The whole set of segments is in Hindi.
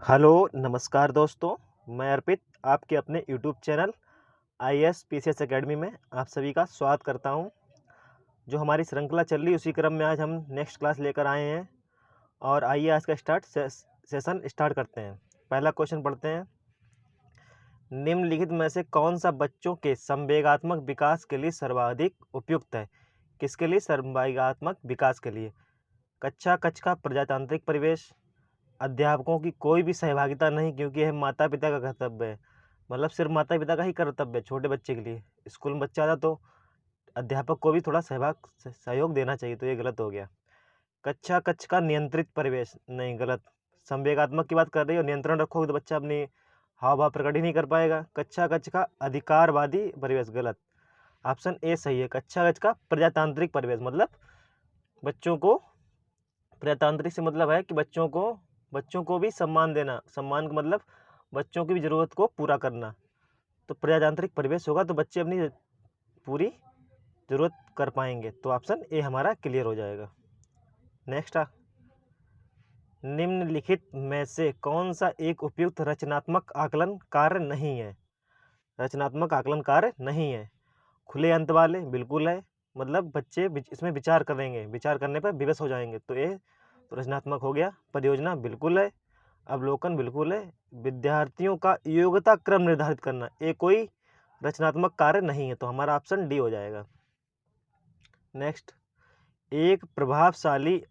हेलो, नमस्कार दोस्तों। मैं अर्पित आपके अपने YouTube channel IAS PCS academy में आप सभी का स्वागत करता हूं। जो हमारी श्रृंखला चल रही उसी क्रम में आज हम नेक्स्ट क्लास लेकर आए हैं और आइए आज का सेशन स्टार्ट करते हैं। पहला क्वेश्चन पढ़ते हैं। निम्नलिखित में से कौन सा बच्चों के संवेगात्मक विकास के लिए सर्वाधिक उपयुक्त है? किसके लिए? संवेगात्मक विकास के लिए। कक्षा कक्ष का प्रजातांत्रिक परिवेश, अध्यापकों की कोई भी सहभागिता नहीं क्योंकि यह माता पिता का कर्तव्य है। मतलब सिर्फ माता पिता का ही कर्तव्य है छोटे बच्चे के लिए। स्कूल में बच्चा आता तो अध्यापक को भी थोड़ा सहयोग देना चाहिए, तो ये गलत हो गया। कक्षा कक्ष का नियंत्रित परिवेश, नहीं, गलत। संवेगात्मक की बात कर रही हो, नियंत्रण रखोगे तो बच्चा अपनी हाव भाव प्रकट ही नहीं कर पाएगा। कक्षा कक्ष का अधिकारवादी परिवेश, गलत। ऑप्शन ए सही है। कक्षा कक्ष का प्रजातांत्रिक परिवेश मतलब बच्चों को, प्रजातांत्रिक से मतलब है कि बच्चों को भी सम्मान देना। सम्मान का मतलब बच्चों की भी ज़रूरत को पूरा करना। तो प्रजातांत्रिक परिवेश होगा तो बच्चे अपनी पूरी ज़रूरत कर पाएंगे। तो ऑप्शन ए हमारा क्लियर हो जाएगा। नेक्स्ट निम्नलिखित में से कौन सा एक उपयुक्त रचनात्मक आकलन कार्य नहीं है? रचनात्मक आकलन कार्य नहीं है। खुले अंत वाले, बिल्कुल है। मतलब बच्चे इसमें विचार करेंगे, विचार करने पर विवश हो जाएंगे, तो ये तो रचनात्मक हो गया। परियोजना बिल्कुल है। अवलोकन बिल्कुल है। विद्यार्थियों का योग्यता क्रम निर्धारित करना, ये कोई रचनात्मक कार्य नहीं है, तो हमारा ऑप्शन डी हो जाएगा। नेक्स्ट, एक प्रभावशाली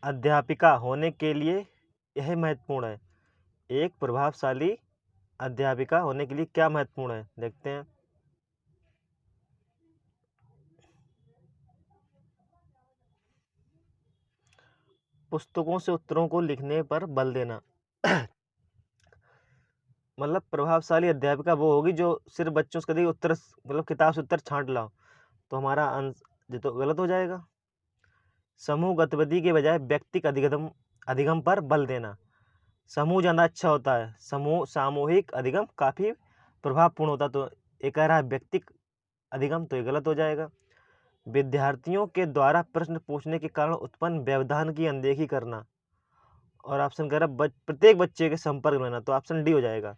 अध्यापिका होने के लिए यह महत्वपूर्ण है। एक प्रभावशाली अध्यापिका होने के लिए क्या महत्वपूर्ण है, देखते हैं। पुस्तकों से उत्तरों को लिखने पर बल देना। मतलब प्रभावशाली अध्यापिका वो होगी जो सिर्फ बच्चों से कभी उत्तर, मतलब किताब से उत्तर छांट लाओ, तो हमारा आंसर ये तो गलत हो जाएगा। समूह गतिविधि के बजाय व्यक्तिगत अधिगम पर बल देना। समूह ज़्यादा अच्छा होता है, सामूहिक अधिगम काफ़ी प्रभावपूर्ण होता, तो ये कह रहा है व्यक्तिगत अधिगम, तो ये गलत हो जाएगा। विद्यार्थियों के द्वारा प्रश्न पूछने के कारण उत्पन्न व्यवधान की अनदेखी करना, और ऑप्शन कह रहा है प्रत्येक बच्चे के संपर्क में रहना, तो ऑप्शन डी हो जाएगा।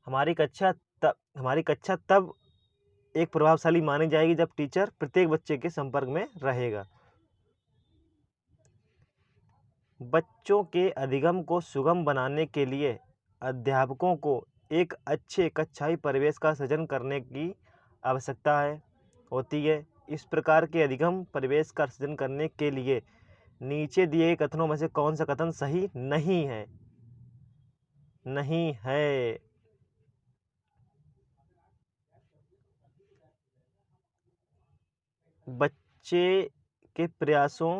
हमारी कक्षा तब एक प्रभावशाली मानी जाएगी जब टीचर प्रत्येक बच्चे के संपर्क में रहेगा। बच्चों के अधिगम को सुगम बनाने के लिए अध्यापकों को एक अच्छे कक्षाई परिवेश का सृजन करने की आवश्यकता होती है। इस प्रकार के अधिगम परिवेश का सृजन करने के लिए नीचे दिए गए कथनों में से कौन सा कथन सही नहीं है? नहीं है। बच्चे के प्रयासों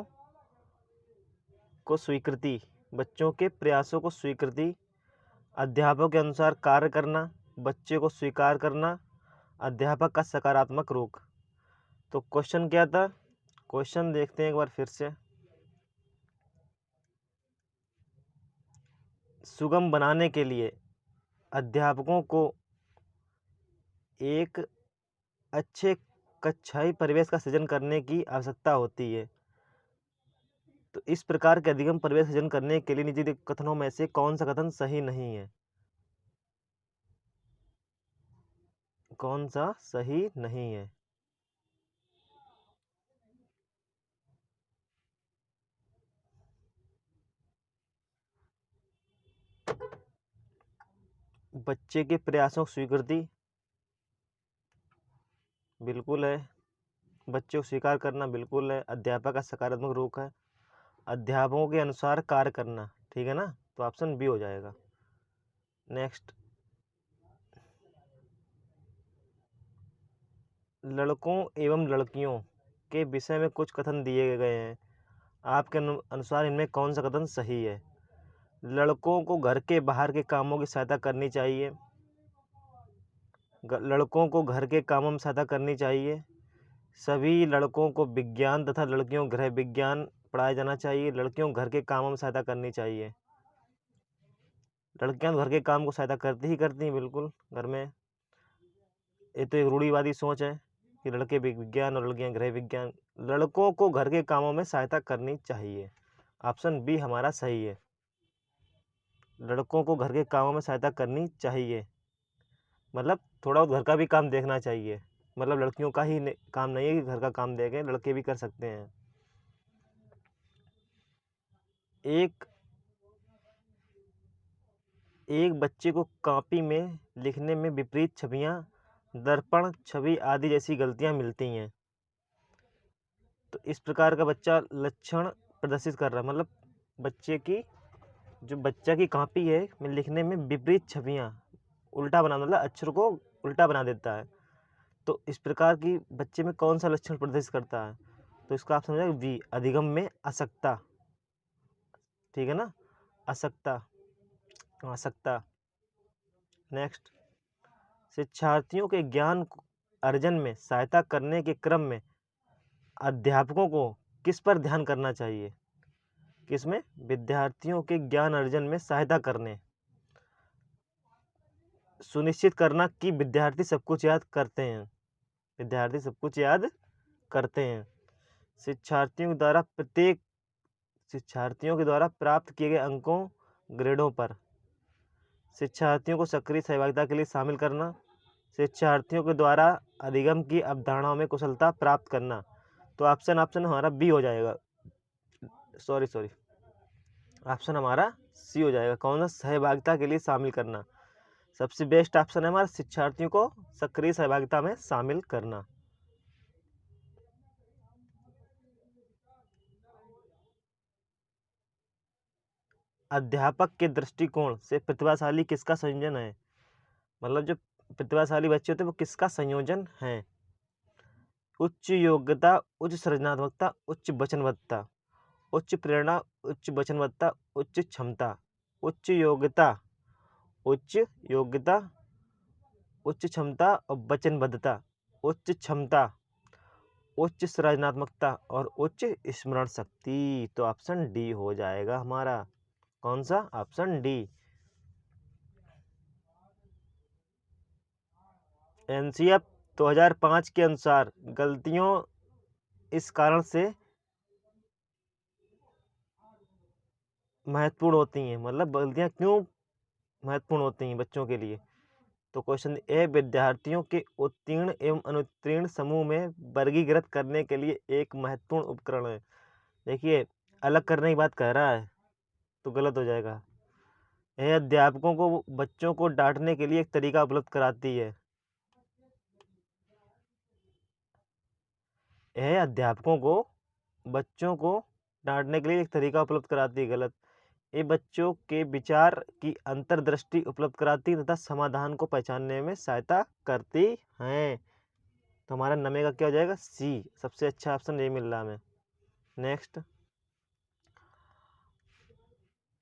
को स्वीकृति, बच्चों के प्रयासों को स्वीकृति, अध्यापक के अनुसार कार्य करना, बच्चे को स्वीकार करना, अध्यापक का सकारात्मक रुख। तो क्वेश्चन क्या था? क्वेश्चन देखते हैं एक बार फिर से। सुगम बनाने के लिए अध्यापकों को एक अच्छे कक्षाई परिवेश का सृजन करने की आवश्यकता होती है। तो इस प्रकार के अधिगम परिवेश सृजन करने के लिए नीचे कथनों में से कौन सा कथन सही नहीं है? कौन सा सही नहीं है? बच्चे के प्रयासों की स्वीकृति बिल्कुल है। बच्चे को स्वीकार करना बिल्कुल है। अध्यापक का सकारात्मक रुख है। अध्यापकों के अनुसार कार्य करना, ठीक है ना, तो ऑप्शन बी हो जाएगा। नेक्स्ट, लड़कों एवं लड़कियों के विषय में कुछ कथन दिए गए हैं। आपके अनुसार इनमें कौन सा कथन सही है? लड़कों को घर के बाहर के कामों की सहायता करनी चाहिए। लड़कों को घर के कामों में सहायता करनी चाहिए। सभी लड़कों को विज्ञान तथा लड़कियों को गृह विज्ञान पढ़ाया जाना चाहिए। लड़कियों को घर के कामों में सहायता करनी चाहिए। लड़कियां घर के काम को सहायता करती ही करती हैं, बिल्कुल घर में। ये तो एक रूढ़िवादी सोच है कि लड़के विज्ञान और लड़कियां गृह विज्ञान। लड़कों को घर के कामों में सहायता करनी चाहिए। ऑप्शन बी हमारा सही है। लड़कों को घर के कामों में सहायता करनी चाहिए, मतलब थोड़ा बहुत घर का भी काम देखना चाहिए, मतलब लड़कियों का ही काम नहीं है कि घर का काम देखें, लड़के भी कर सकते हैं। एक बच्चे को कॉपी में लिखने में विपरीत छवियां, दर्पण छवि आदि जैसी गलतियां मिलती हैं, तो इस प्रकार का बच्चा लक्षण प्रदर्शित कर रहा है, मतलब बच्चा की कॉपी है में लिखने में विपरीत छवियां, उल्टा बना, मतलब अक्षर को उल्टा बना देता है, तो इस प्रकार की बच्चे में कौन सा लक्षण प्रदर्शित करता है, तो इसका आप समझेंगे बी, अधिगम में असक्ता। ठीक है ना, असक्ता। नेक्स्ट, शिक्षार्थियों के ज्ञान अर्जन में सहायता करने के क्रम में अध्यापकों को किस पर ध्यान करना चाहिए? किसमें? विद्यार्थियों के ज्ञान अर्जन में सहायता करने, सुनिश्चित करना कि विद्यार्थी सब कुछ याद करते हैं, शिक्षार्थियों के द्वारा प्राप्त किए गए अंकों, ग्रेडों पर, शिक्षार्थियों को सक्रिय सहभागिता के लिए शामिल करना, शिक्षार्थियों के द्वारा अधिगम की अवधारणाओं में कुशलता प्राप्त करना, तो ऑप्शन हमारा बी हो जाएगा, सॉरी ऑप्शन हमारा सी हो जाएगा। कौन सा? सहभागिता के लिए शामिल करना, सबसे बेस्ट ऑप्शन है हमारा शिक्षार्थियों को सक्रिय सहभागिता में शामिल करना। अध्यापक के दृष्टिकोण से प्रतिभाशाली किसका संयोजन है, मतलब जो प्रतिभाशाली बच्चे होते हैं वो किसका संयोजन है? उच्च योग्यता, उच्च सृजनात्मकता, उच्च वचनबद्धता, उच्च प्रेरणा, उच्च वचनबद्धता, उच्च क्षमता, उच्च योग्यता, उच्च क्षमता और वचनबद्धता, उच्च क्षमता, उच्च सृजनात्मकता और उच्च स्मरण शक्ति, तो ऑप्शन डी हो जाएगा हमारा। कौन सा? Option D. एनसीएफ 2005 के अनुसार गलतियों इस कारण से महत्वपूर्ण होती हैं, मतलब गलतियां क्यों महत्वपूर्ण होती हैं बच्चों के लिए? तो क्वेश्चन ए, विद्यार्थियों के उत्तीर्ण एवं अनुत्तीर्ण समूह में वर्गीकृत करने के लिए एक महत्वपूर्ण उपकरण है। देखिए, अलग करने की बात कह रहा है तो गलत हो जाएगा। यह अध्यापकों को बच्चों को डांटने के लिए एक तरीका उपलब्ध कराती है। यह अध्यापकों को बच्चों को डांटने के लिए एक तरीका उपलब्ध कराती है, गलत। ये बच्चों के विचार की अंतर्दृष्टि उपलब्ध कराती तथा समाधान को पहचानने में सहायता करती हैं, तो हमारा नमे का क्या हो जाएगा? सी, सबसे अच्छा ऑप्शन ये मिल रहा है हमें। Next,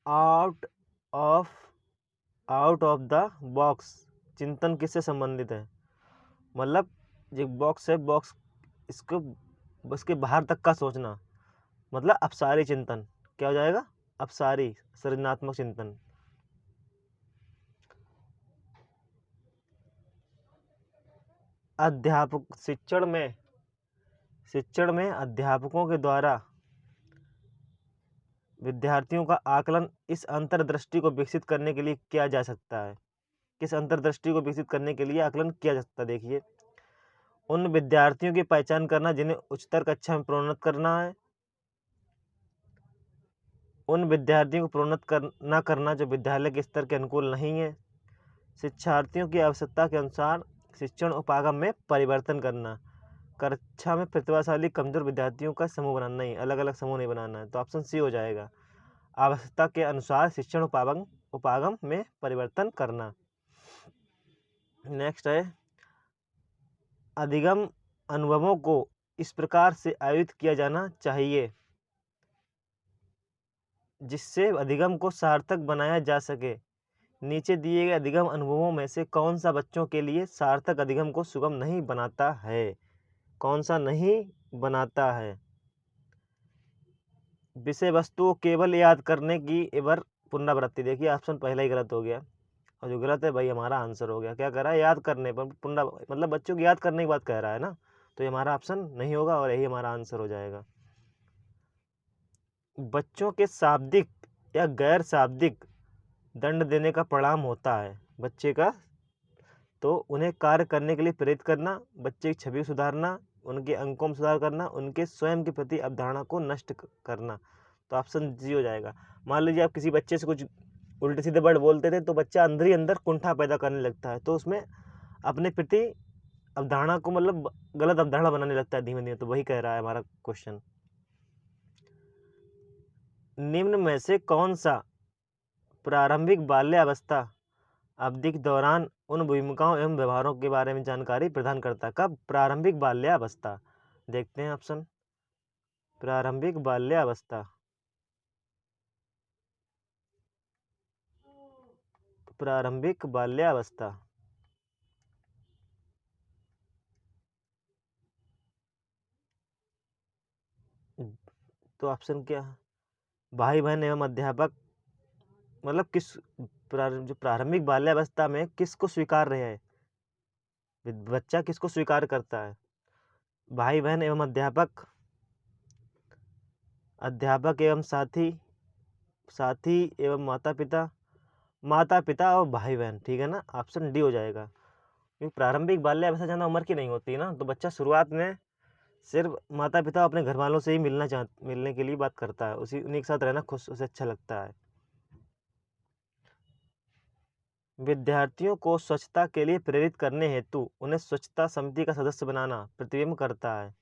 out of the box चिंतन किससे संबंधित है? मतलब जो बॉक्स है, बॉक्स इसको उसके बाहर तक का सोचना, मतलब अपसारी चिंतन। क्या हो जाएगा? अपसारी सृजनात्मक चिंतन। अध्यापक शिक्षण में अध्यापकों के द्वारा विद्यार्थियों का आकलन इस अंतर्दृष्टि को विकसित करने के लिए किया जा सकता है। किस अंतर्दृष्टि को विकसित करने के लिए आकलन किया जा सकता है? देखिए, उन विद्यार्थियों की पहचान करना जिन्हें उच्चतर कक्षा में प्रोन्नत करना है, उन विद्यार्थियों को प्रोन्नत न करना जो विद्यालय के स्तर के अनुकूल नहीं है, शिक्षार्थियों की आवश्यकता के अनुसार शिक्षण उपागम में परिवर्तन करना, कक्षा में प्रतिभाशाली कमजोर विद्यार्थियों का समूह बनाना, नहीं, अलग अलग समूह नहीं बनाना है, तो ऑप्शन सी हो जाएगा, आवश्यकता के अनुसार शिक्षण उपागम में परिवर्तन करना। नेक्स्ट है, अधिगम अनुभवों को इस प्रकार से आयोजित किया जाना चाहिए जिससे अधिगम को सार्थक बनाया जा सके। नीचे दिए गए अधिगम अनुभवों में से कौन सा बच्चों के लिए सार्थक अधिगम को सुगम नहीं बनाता है? कौन सा नहीं बनाता है? विषय वस्तु को केवल याद करने की एवं पुनरावृत्ति। देखिए, ऑप्शन पहला ही गलत हो गया, और जो गलत है भाई हमारा आंसर हो गया। क्या कह रहा है? याद करने पर मतलब बच्चों की याद करने की बात कह रहा है ना, तो ये हमारा ऑप्शन नहीं होगा और यही हमारा आंसर हो जाएगा। बच्चों के शाब्दिक या गैर शाब्दिक दंड देने का परिणाम होता है बच्चे का, तो उन्हें कार्य करने के लिए प्रेरित करना, बच्चे की छवि सुधारना, उनके अंकों में सुधार करना, उनके स्वयं के प्रति अवधारणा को नष्ट करना। तो ऑप्शन जी हो जाएगा। मान लीजिए आप किसी बच्चे से कुछ उल्टे सीधे वर्ड बोलते थे तो बच्चा अंदर ही अंदर कुंठा पैदा करने लगता है, तो उसमें अपने प्रति अवधारणा को मतलब गलत अवधारणा बनाने लगता है धीमे धीमे। तो वही कह रहा है हमारा क्वेश्चन। निम्न में से कौन सा प्रारंभिक बाल्यावस्था अवधि के दौरान उन भूमिकाओं एवं व्यवहारों के बारे में जानकारी प्रदान करता है? कब? प्रारंभिक बाल्यावस्था। देखते हैं ऑप्शन। प्रारंभिक बाल्यावस्था, प्रारंभिक बाल्यावस्था, तो ऑप्शन क्या है? भाई बहन एवं अध्यापक, मतलब किस जो प्रारंभिक बाल्यावस्था में किसको स्वीकार रहे हैं, बच्चा किसको स्वीकार करता है? भाई बहन एवं अध्यापक, अध्यापक एवं साथी, साथी एवं माता पिता, माता पिता और भाई बहन। ठीक है ना, ऑप्शन डी हो जाएगा। क्योंकि प्रारंभिक बाल्यावस्था ज़्यादा उम्र की नहीं होती ना, तो बच्चा शुरुआत में सिर्फ माता पिता अपने घर वालों से ही मिलने के लिए बात करता है, उन्हीं के साथ रहना खुश उसे अच्छा लगता है। विद्यार्थियों को स्वच्छता के लिए प्रेरित करने हेतु उन्हें स्वच्छता समिति का सदस्य बनाना प्रतिबिंब करता है।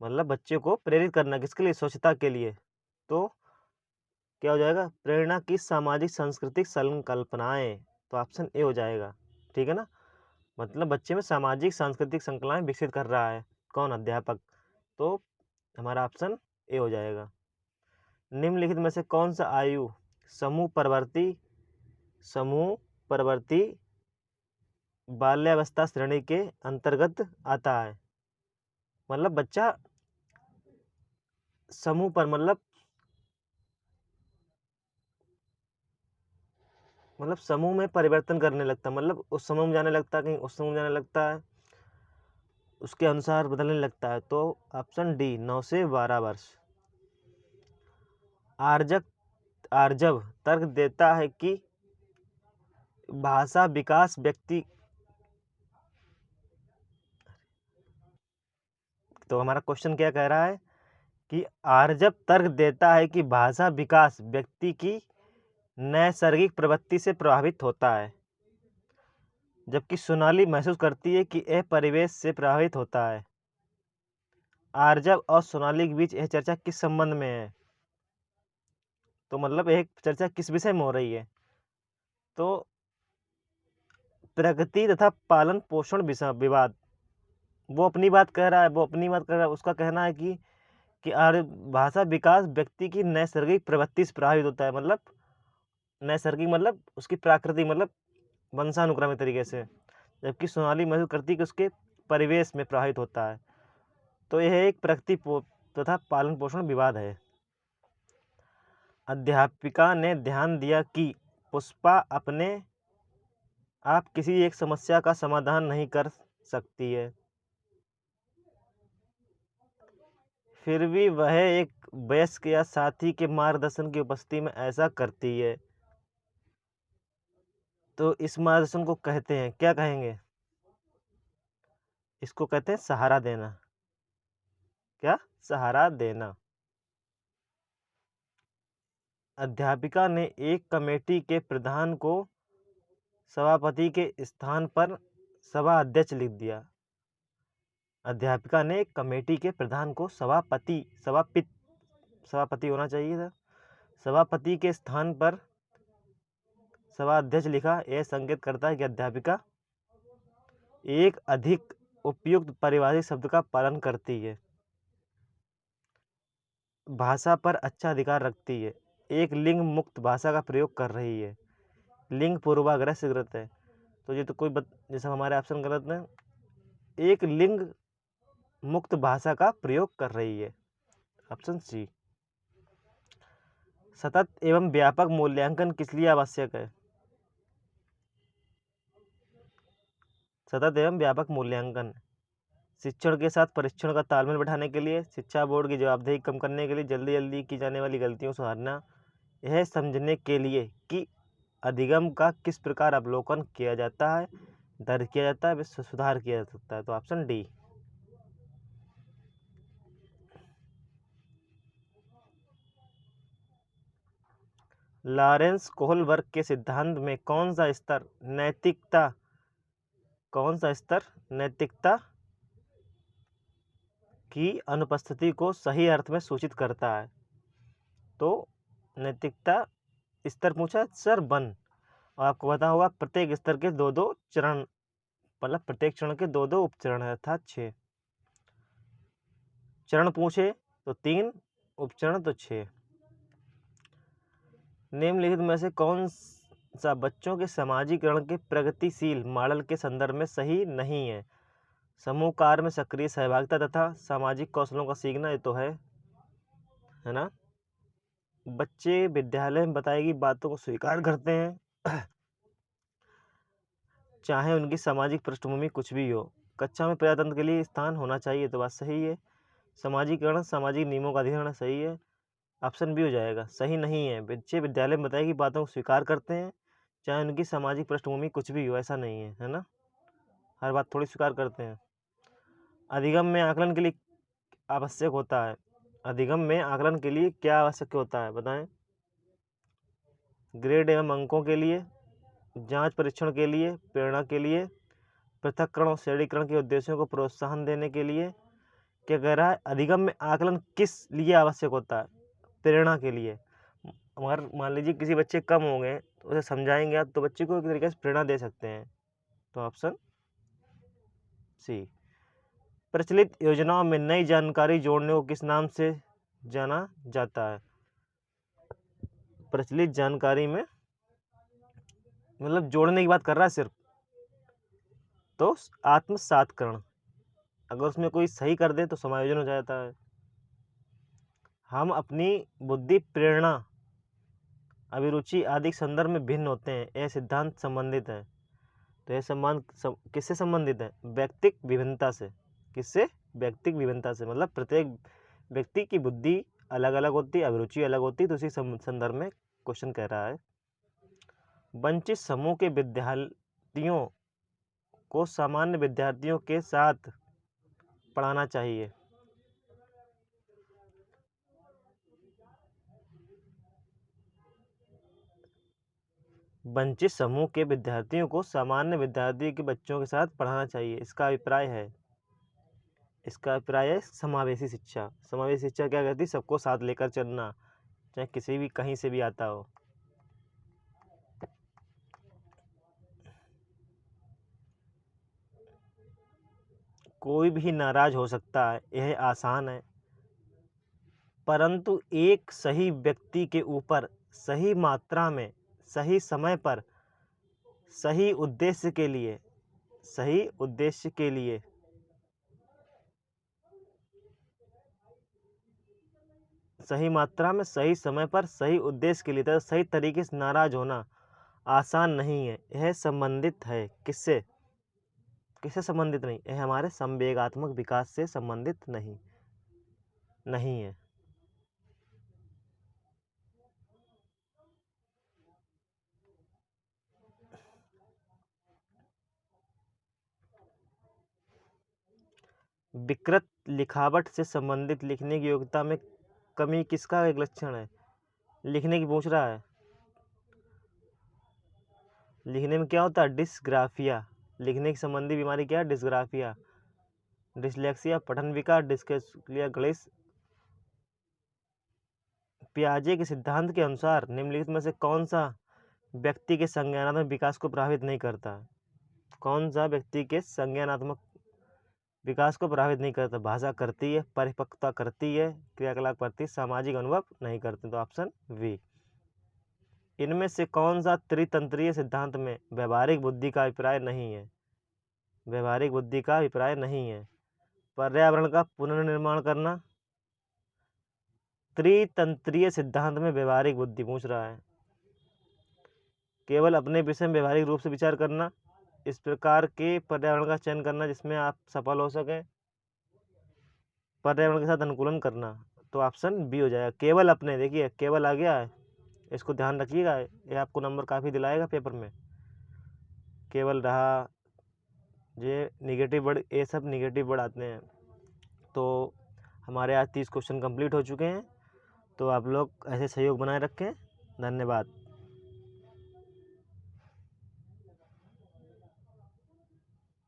मतलब बच्चे को प्रेरित करना किसके लिए? स्वच्छता के लिए। तो क्या हो जाएगा? प्रेरणा की सामाजिक सांस्कृतिक संकल्पनाएं। तो ऑप्शन ए हो जाएगा। ठीक है ना, मतलब बच्चे में सामाजिक सांस्कृतिक संकल्पनाएं विकसित कर रहा है कौन? अध्यापक। तो हमारा ऑप्शन ए हो जाएगा। निम्नलिखित में से कौन सा आयु समूह परवर्ती बाल्यावस्था श्रेणी के अंतर्गत आता है? मतलब बच्चा समूह पर मतलब समूह में परिवर्तन करने लगता है, मतलब उस समूह में जाने लगता है, कहीं उस समूह में जाने लगता है, उसके अनुसार बदलने लगता है। तो ऑप्शन डी 9 से 12 वर्ष। आर्जव तर्क देता है कि भाषा विकास व्यक्ति, तो हमारा क्वेश्चन क्या कह रहा है कि आर्जव तर्क देता है कि भाषा विकास व्यक्ति की नैसर्गिक प्रवृत्ति से प्रभावित होता है, जबकि सोनाली महसूस करती है कि यह परिवेश से प्रभावित होता है। आर्जव और सोनाली के बीच यह चर्चा किस संबंध में है? तो मतलब एक चर्चा किस विषय में हो रही है? तो प्रगति तथा पालन पोषण विवाद। वो अपनी बात कह रहा है, उसका कहना है कि भाषा विकास व्यक्ति की नैसर्गिक प्रवृत्ति से प्रभावित होता है। मतलब नैसर्गिक मतलब उसकी प्राकृतिक मतलब वंशानुक्रमिक तरीके से, जबकि सोनाली महसूस करती है कि उसके परिवेश में प्रभावित होता है। तो यह एक प्रगति तथा पालन पोषण विवाद है। अध्यापिका ने ध्यान दिया कि पुष्पा अपने आप किसी एक समस्या का समाधान नहीं कर सकती है, फिर भी वह एक वयस्क या साथी के मार्गदर्शन की उपस्थिति में ऐसा करती है। तो इस मार्गदर्शन को कहते हैं, क्या कहेंगे? इसको कहते हैं सहारा देना। क्या? सहारा देना। अध्यापिका ने एक कमेटी के प्रधान को सभापति के स्थान पर सभा अध्यक्ष लिख दिया। अध्यापिका ने एक कमेटी के प्रधान को सभापति होना चाहिए था, सभापति के स्थान पर सभा अध्यक्ष लिखा। यह संकेत करता है कि अध्यापिका एक अधिक उपयुक्त पारिभाषिक शब्द का पालन करती है, भाषा पर अच्छा अधिकार रखती है, एक लिंग मुक्त भाषा का प्रयोग कर रही है, लिंग पूर्वाग्रह से गलत है। तो ये तो जैसा हमारे ऑप्शन गलत है, एक लिंग मुक्त भाषा का प्रयोग कर रही है, ऑप्शन सी। सतत एवं व्यापक मूल्यांकन किस लिए आवश्यक है? सतत एवं व्यापक मूल्यांकन शिक्षण के साथ परीक्षण का तालमेल बैठाने के लिए, शिक्षा बोर्ड की जवाबदेही कम करने के लिए, जल्दी जल्दी की जाने वाली गलतियों को सुधारना, यह समझने के लिए कि अधिगम का किस प्रकार अवलोकन किया जाता है, दर्ज किया जाता है, विश्व सुधार किया जा सकता है? तो ऑप्शन डी। लॉरेंस कोहलबर्ग के सिद्धांत में कौन सा स्तर नैतिकता की अनुपस्थिति को सही अर्थ में सूचित करता है? तो नैतिकता स्तर पूछा है सर 1, और आपको पता होगा प्रत्येक स्तर के 2-2 चरण, मतलब प्रत्येक चरण के 2-2 उपचरण है, अर्थात 6 चरण पूछे तो 3, उपचरण तो 6। निम्नलिखित में से कौन सा बच्चों के समाजीकरण के प्रगतिशील मॉडल के संदर्भ में सही नहीं है? समूह कार्य में सक्रिय सहभागिता तथा सामाजिक कौशलों का सीखना, ये तो है ना। बच्चे विद्यालय में बताई गई बातों को स्वीकार करते हैं चाहे उनकी सामाजिक पृष्ठभूमि कुछ भी हो। कक्षा में प्रजातंत्र के लिए स्थान होना चाहिए, तो बात सही है। समाजीकरण सामाजिक नियमों का अधीन होना सही है, ऑप्शन बी हो जाएगा। सही नहीं है, बच्चे विद्यालय में बताई गई बातों को स्वीकार करते हैं चाहे उनकी सामाजिक पृष्ठभूमि कुछ भी हो, ऐसा नहीं है ना, हर बात थोड़ी स्वीकार करते हैं। अधिगम में आकलन के लिए आवश्यक होता है, अधिगम में आकलन के लिए क्या आवश्यक होता है बताएं? ग्रेड एवं अंकों के लिए, जांच परीक्षण के लिए, प्रेरणा के लिए, पृथक्करण और श्रेणीकरण के उद्देश्यों को प्रोत्साहन देने के लिए। क्या कह रहा है? अधिगम में आकलन किस लिए आवश्यक होता है? प्रेरणा के लिए। अगर मान लीजिए किसी बच्चे कम हो गए तो उसे समझाएंगे आप, तो बच्चे को एक तरीके से प्रेरणा दे सकते हैं, तो ऑप्शन सी। प्रचलित योजनाओं में नई जानकारी जोड़ने को किस नाम से जाना जाता है? प्रचलित जानकारी में मतलब जोड़ने की बात कर रहा है सिर्फ, तो आत्मसातकरण। अगर उसमें कोई सही कर दे तो समायोजन हो जाता है। हम अपनी बुद्धि, प्रेरणा, अभिरुचि आदि के संदर्भ में भिन्न होते हैं, यह सिद्धांत संबंधित है। तो यह संबंध किससे संबंधित है? व्यक्तिक विभिन्नता से। किससे? व्यक्तिक विभिन्नता से, मतलब प्रत्येक व्यक्ति की बुद्धि अलग अलग होती है, अभिरुचि अलग होती है, तो उसी संदर्भ में क्वेश्चन कह रहा है। वंचित समूह के विद्यार्थियों को सामान्य विद्यार्थियों के साथ पढ़ाना चाहिए। वंचित समूह के विद्यार्थियों को सामान्य विद्यार्थियों के बच्चों के साथ पढ़ाना चाहिए, इसका अभिप्राय है समावेशी शिक्षा। समावेशी शिक्षा क्या कहती है? सबको साथ लेकर चलना, चाहे किसी भी कहीं से भी आता हो। कोई भी नाराज हो सकता है, यह आसान है, परंतु एक सही व्यक्ति के ऊपर सही मात्रा में, सही समय पर, सही उद्देश्य के लिए सही मात्रा में, सही समय पर, सही उद्देश्य के लिए तथा सही तरीके से नाराज होना आसान नहीं है। यह संबंधित है किससे संबंधित नहीं? यह हमारे संवेगात्मक विकास से संबंधित नहीं है। विकृत लिखावट से संबंधित लिखने की योग्यता में कमी किसका एक लक्षण है? लिखने की पूछ रहा है। लिखने में क्या होता है? डिस्ग्राफिया। लिखने की संबंधी बीमारी क्या है? डिस्ग्राफिया, डिसलेक्सिया, पठन विकार, डिस्लेक्सिया, ग्लिस। पियाजे के सिद्धांत के अनुसार निम्नलिखित में से कौन सा व्यक्ति के संज्ञानात्मक विकास को प्रभावित नहीं करता? कौन सा व्यक्ति के संज्ञानात्मक विकास को प्रभावित नहीं करता? भाषा करती है, परिपक्वता करती है, क्रियाकलाप करती है, सामाजिक अनुभव नहीं करते, तो ऑप्शन वी। इनमें से कौन सा त्रितंत्रीय सिद्धांत में व्यवहारिक बुद्धि का अभिप्राय नहीं है? व्यवहारिक बुद्धि का अभिप्राय नहीं है। पर्यावरण का पुनर्निर्माण करना। त्रितंत्रीय सिद्धांत में व्यवहारिक बुद्धि पूछ रहा है। केवल अपने विषय में व्यवहारिक रूप से विचार करना, इस प्रकार के पर्यावरण का चयन करना जिसमें आप सफल हो सके, पर्यावरण के साथ अनुकूलन करना, तो ऑप्शन बी हो जाएगा। केवल अपने, देखिए केवल आ गया है, इसको ध्यान रखिएगा, ये आपको नंबर काफ़ी दिलाएगा पेपर में। केवल रहा ये निगेटिव वर्ड, ये सब निगेटिव वर्ड आते हैं। तो हमारे आज 30 क्वेश्चन कंप्लीट हो चुके हैं। तो आप लोग ऐसे सहयोग बनाए रखें। धन्यवाद।